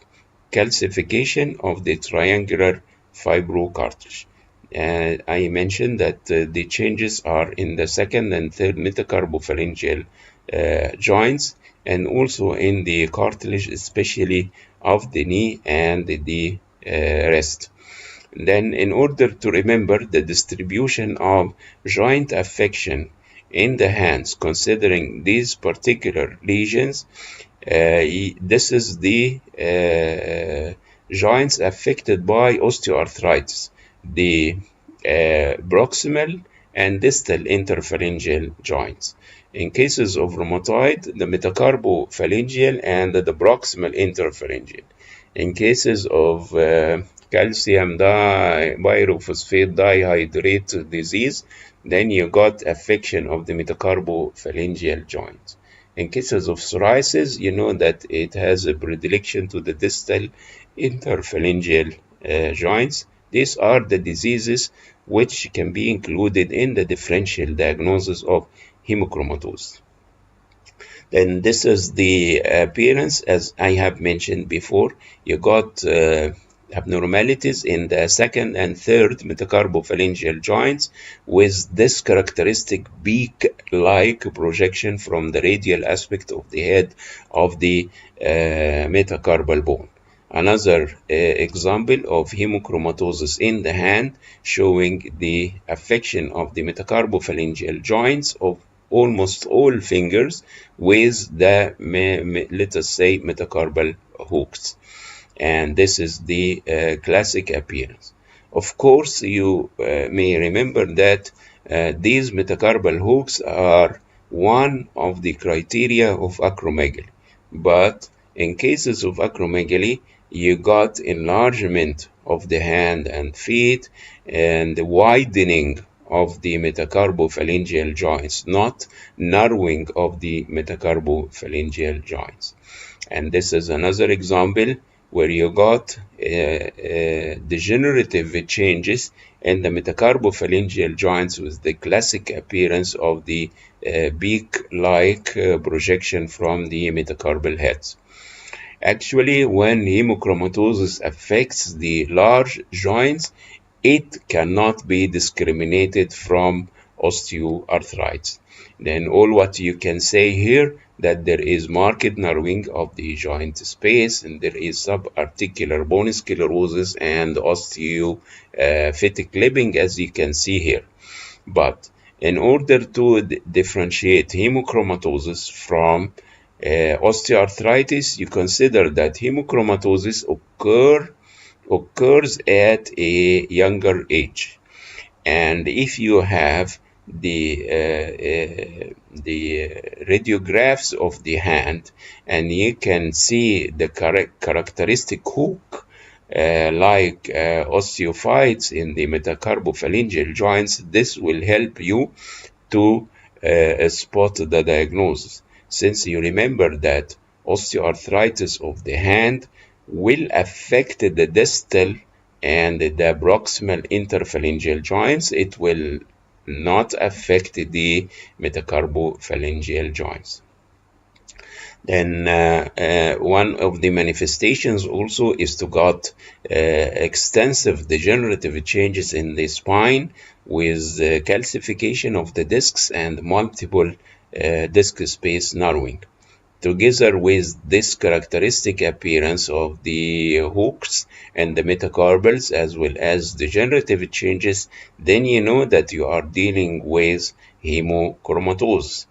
calcification of the triangular fibrocartilage. I mentioned that the changes are in the second and third metacarpopharyngeal joints, and also in the cartilage, especially of the knee and the wrist. Then, in order to remember the distribution of joint affection in the hands, considering these particular lesions, this is the joints affected by osteoarthritis, the proximal and distal interphalangeal joints. In cases of rheumatoid, the metacarpophalangeal and the proximal interphalangeal. In cases of calcium pyrophosphate dihydrate disease, then you got affection of the metacarpophalangeal joints. In cases of psoriasis, you know that it has a predilection to the distal interphalangeal joints. These are the diseases which can be included in the differential diagnosis of hemochromatosis. Then this is the appearance, as I have mentioned before. You got abnormalities in the second and third metacarpophalangeal joints with this characteristic beak-like projection from the radial aspect of the head of the metacarpal bone. Another example of hemochromatosis in the hand, showing the affection of the metacarpophalangeal joints of almost all fingers with the, let us say, metacarpal hooks. And this is the classic appearance. Of course, you may remember that these metacarpal hooks are one of the criteria of acromegaly. But in cases of acromegaly, you got enlargement of the hand and feet and the widening of the metacarpophalangeal joints, not narrowing of the metacarpophalangeal joints. And this is another example where you got degenerative changes in the metacarpophalangeal joints with the classic appearance of the beak-like projection from the metacarpal heads. Actually, when hemochromatosis affects the large joints, it cannot be discriminated from osteoarthritis. Then all what you can say here, that there is marked narrowing of the joint space, and there is subarticular bone sclerosis and osteophytic clipping, as you can see here. But in order to differentiate hemochromatosis from osteoarthritis, you consider that hemochromatosis occurs at a younger age. And if you have the radiographs of the hand, and you can see the characteristic hook like osteophytes in the metacarpophalangeal joints, this will help you to spot the diagnosis, since you remember that osteoarthritis of the hand will affect the distal and the proximal interphalangeal joints. It will not affect the metacarpophalangeal joints. Then one of the manifestations also is to got extensive degenerative changes in the spine with calcification of the discs and multiple disc space narrowing. Together with this characteristic appearance of the hooks and the metacarpals, as well as degenerative changes, then you know that you are dealing with hemochromatosis.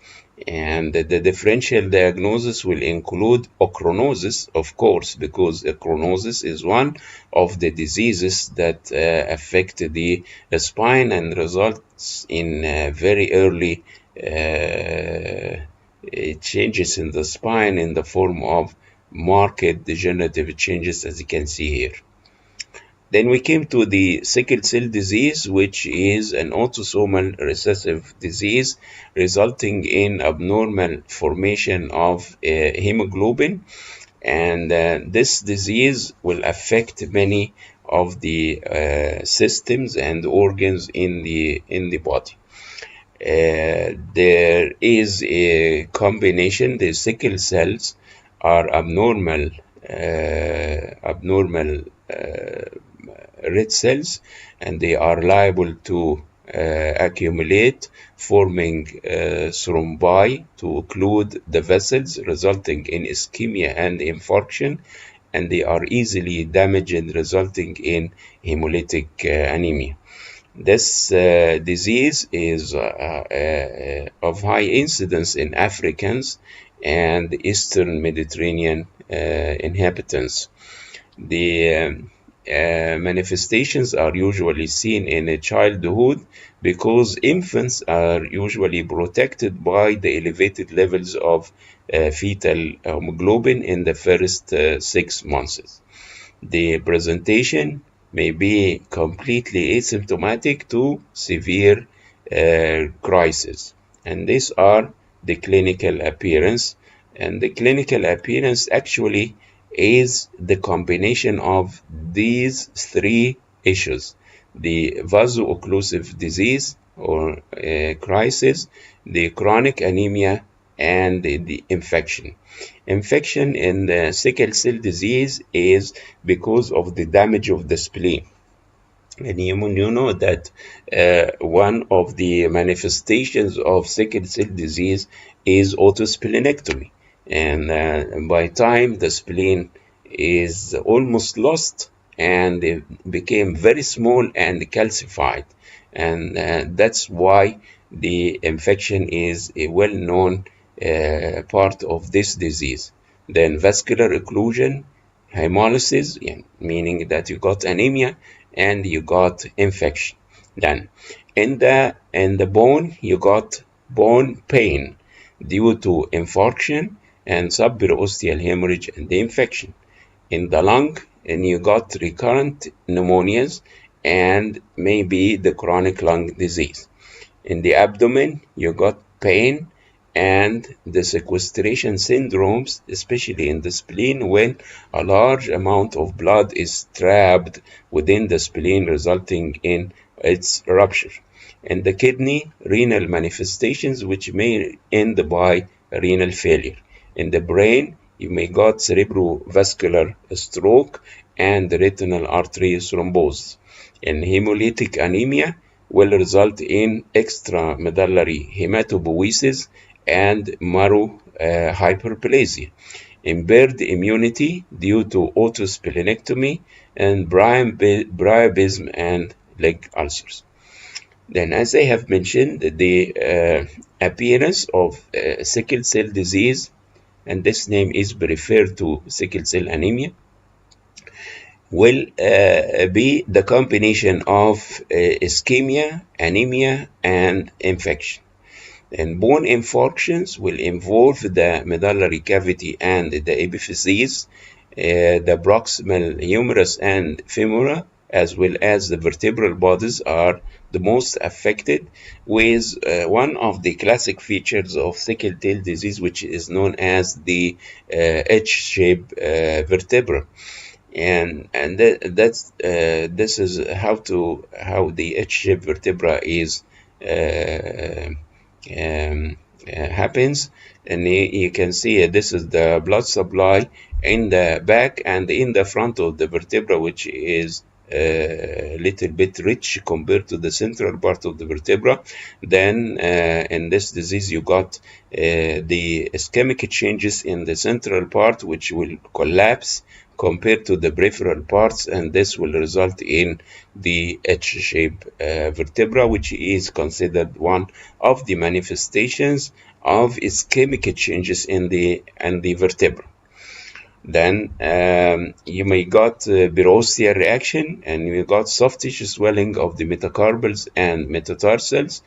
And the differential diagnosis will include ochronosis, of course, because ochronosis is one of the diseases that affect the spine and results in very early changes in the spine in the form of marked degenerative changes, as you can see here. Then we came to the sickle cell disease, which is an autosomal recessive disease resulting in abnormal formation of hemoglobin. And this disease will affect many of the systems and organs in the body. There is a combination. The sickle cells are abnormal red cells, and they are liable to accumulate, forming thrombi to occlude the vessels, resulting in ischemia and infarction, and they are easily damaged, resulting in hemolytic anemia. This disease is of high incidence in Africans and Eastern Mediterranean inhabitants. The manifestations are usually seen in childhood because infants are usually protected by the elevated levels of fetal hemoglobin in the first 6 months. The presentation may be completely asymptomatic to severe crisis, and these are the clinical appearance. And the clinical appearance actually is the combination of these three issues: the vaso-occlusive disease or crisis, the chronic anemia, and the infection. Infection in the sickle cell disease is because of the damage of the spleen. And you know that one of the manifestations of sickle cell disease is autosplenectomy. And by time the spleen is almost lost, and it became very small and calcified. And that's why the infection is a well-known part of this disease. Then vascular occlusion, hemolysis, meaning that you got anemia and you got infection. Then in the bone, you got bone pain due to infarction and subperiosteal hemorrhage and the infection. In the lung, and you got recurrent pneumonias and maybe the chronic lung disease. In the abdomen, you got pain and the sequestration syndromes, especially in the spleen, when a large amount of blood is trapped within the spleen, resulting in its rupture. And the kidney, renal manifestations, which may end by renal failure. In the brain, you may got cerebrovascular stroke and retinal artery thrombosis. And hemolytic anemia will result in extramedullary hematopoiesis and marrow hyperplasia, impaired immunity due to autosplenectomy, and priapism and leg ulcers. Then, as I have mentioned, the appearance of sickle cell disease, and this name is referred to sickle cell anemia, will be the combination of ischemia, anemia, and infection. And bone infarctions will involve the medullary cavity and the epiphyses, the proximal humerus and femora, as well as the vertebral bodies are the most affected, with one of the classic features of sickle cell disease, which is known as the H-shaped vertebra. And this is how the H-shaped vertebra is happens. And you can see this is the blood supply in the back and in the front of the vertebra, which is a little bit rich compared to the central part of the vertebra. Then in this disease you got the ischemic changes in the central part, which will collapse compared to the peripheral parts, and this will result in the H-shaped vertebra, which is considered one of the manifestations of ischemic changes in the vertebra. Then you may got perosteal reaction, and you got soft tissue swelling of the metacarpals and metatarsals,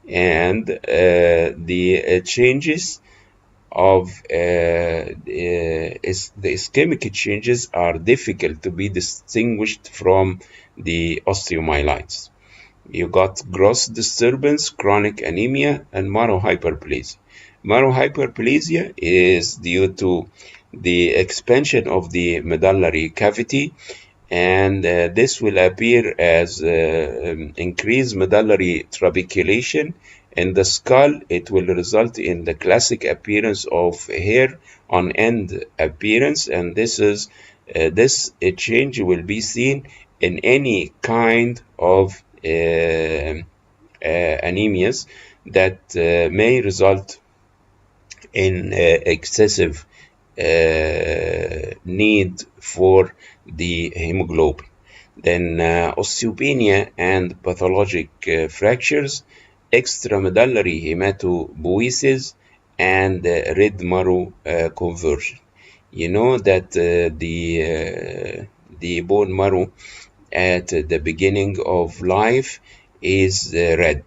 and the changes of the ischemic changes are difficult to be distinguished from the osteomyelitis. You got gross disturbance, chronic anemia, and marrow hyperplasia. Marrow hyperplasia is due to the expansion of the medullary cavity, and this will appear as increased medullary trabeculation in the skull. It will result in the classic appearance of hair on end appearance, and this change will be seen in any kind of anemias that may result in excessive need for the hemoglobin. Then osteopenia and pathologic fractures, extramedullary hematopoiesis, and red marrow conversion. You know that the bone marrow at the beginning of life is red.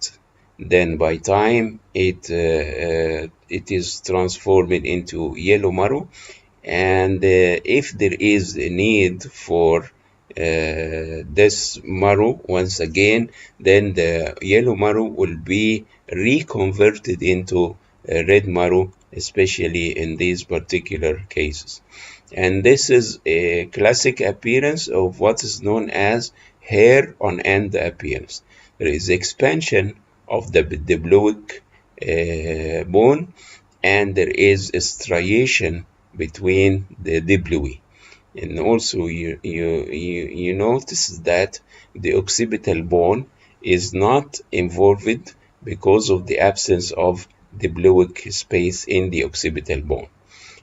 Then by time it is transformed into yellow marrow, and if there is a need for this marrow once again, then the yellow marrow will be reconverted into red marrow, especially in these particular cases. And this is a classic appearance of what is known as hair on end appearance. There is expansion of the diploic bone, and there is a striation between the diploi. And also you notice that the occipital bone is not involved because of the absence of diploic space in the occipital bone.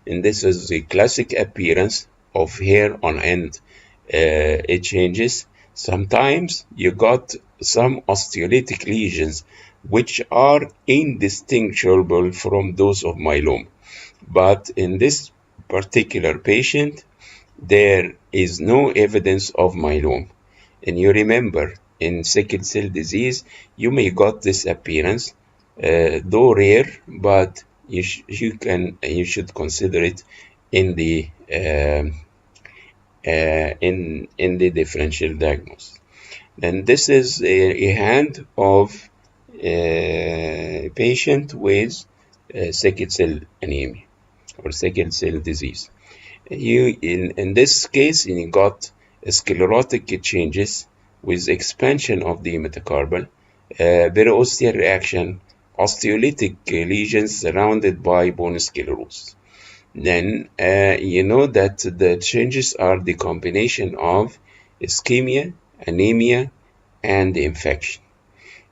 And this is the classic appearance of hair on end. It changes. Sometimes you got some osteolytic lesions which are indistinguishable from those of myeloma. But in this particular patient, there is no evidence of myeloma. And you remember, in sickle cell disease, you may got this appearance, though rare, but you should consider it in the in the differential diagnosis. Then this is a hand of a patient with sickle cell anemia or sickle cell disease. In this case, you got sclerotic changes with expansion of the metacarpal, periosteal reaction, osteolytic lesions surrounded by bone sclerosis. Then you know that the changes are the combination of ischemia, anemia, and infection.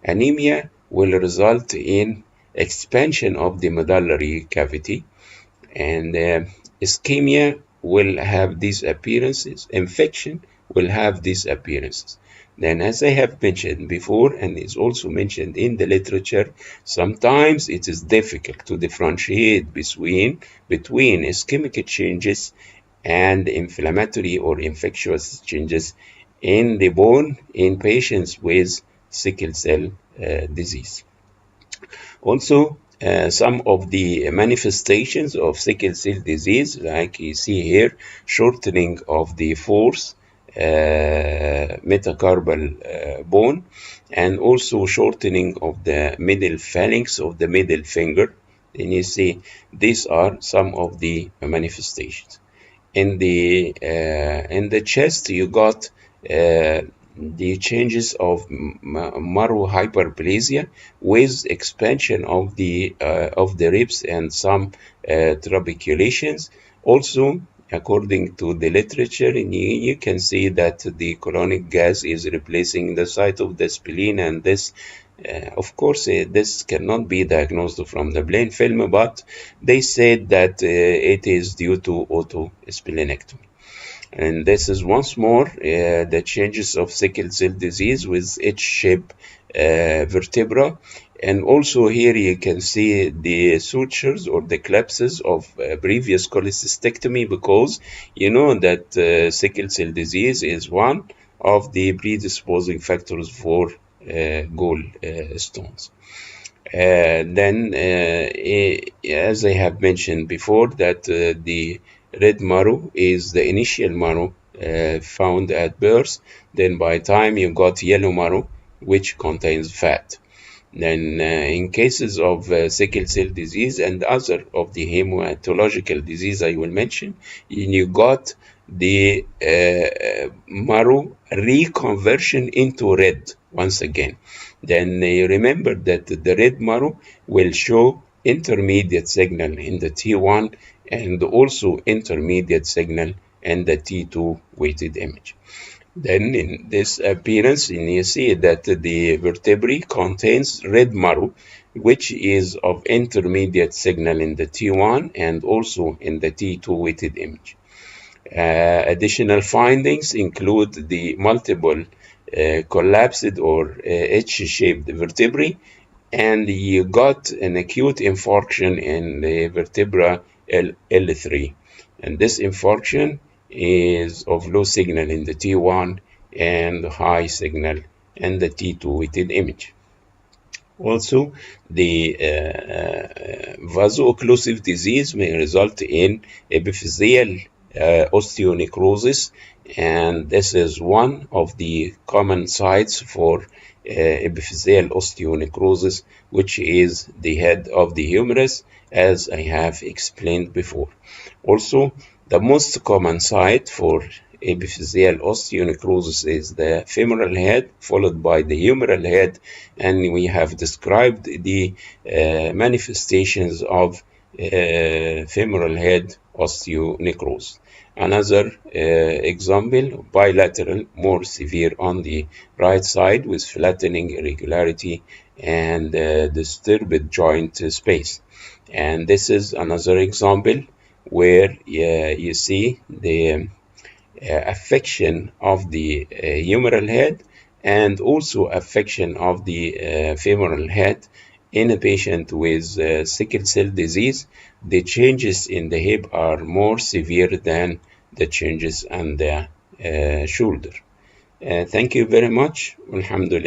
Anemia will result in expansion of the medullary cavity, and ischemia will have these appearances. Infection will have these appearances. Then, as I have mentioned before, and is also mentioned in the literature, sometimes it is difficult to differentiate between ischemic changes and inflammatory or infectious changes in the bone in patients with sickle cell disease. Also, some of the manifestations of sickle cell disease, like you see here, shortening of the fourth metacarpal bone, and also shortening of the middle phalanx of the middle finger. And you see these are some of the manifestations. In the chest, you got the changes of marrow hyperplasia with expansion of the ribs and some trabeculations. Also, according to the literature, you can see that the colonic gas is replacing the site of the spleen, and this of course this cannot be diagnosed from the plain film, but they said that it is due to autosplenectomy. And this is once more the changes of sickle cell disease with H-shaped vertebra. And also here you can see the sutures or the collapses of previous cholecystectomy, because you know that sickle cell disease is one of the predisposing factors for gallstones. As I have mentioned before, that the red marrow is the initial marrow found at birth. Then by time you got yellow marrow, which contains fat. Then, in cases of sickle cell disease and other of the hematological disease I will mention, you got the marrow reconversion into red once again. Then remember that the red marrow will show intermediate signal in the T1 and also intermediate signal in the T2 weighted image. Then in this appearance, you see that the vertebrae contains red marrow, which is of intermediate signal in the T1 and also in the T2 weighted image. Additional findings include the multiple collapsed or H-shaped vertebrae, and you got an acute infarction in the vertebra L3. And this infarction is of low signal in the T1 and high signal in the T2 weighted image. Also, the vaso-occlusive disease may result in epiphyseal osteonecrosis, and this is one of the common sites for epiphyseal osteonecrosis, which is the head of the humerus, as I have explained before. Also, the most common site for epiphyseal osteonecrosis is the femoral head, followed by the humeral head, and we have described the manifestations of femoral head osteonecrosis. Another example, bilateral, more severe on the right side with flattening, irregularity, and disturbed joint space. And this is another example where you see the affection of the humeral head and also affection of the femoral head in a patient with sickle cell disease. The changes in the hip are more severe than the changes on the shoulder. Thank you very much. Alhamdulillah.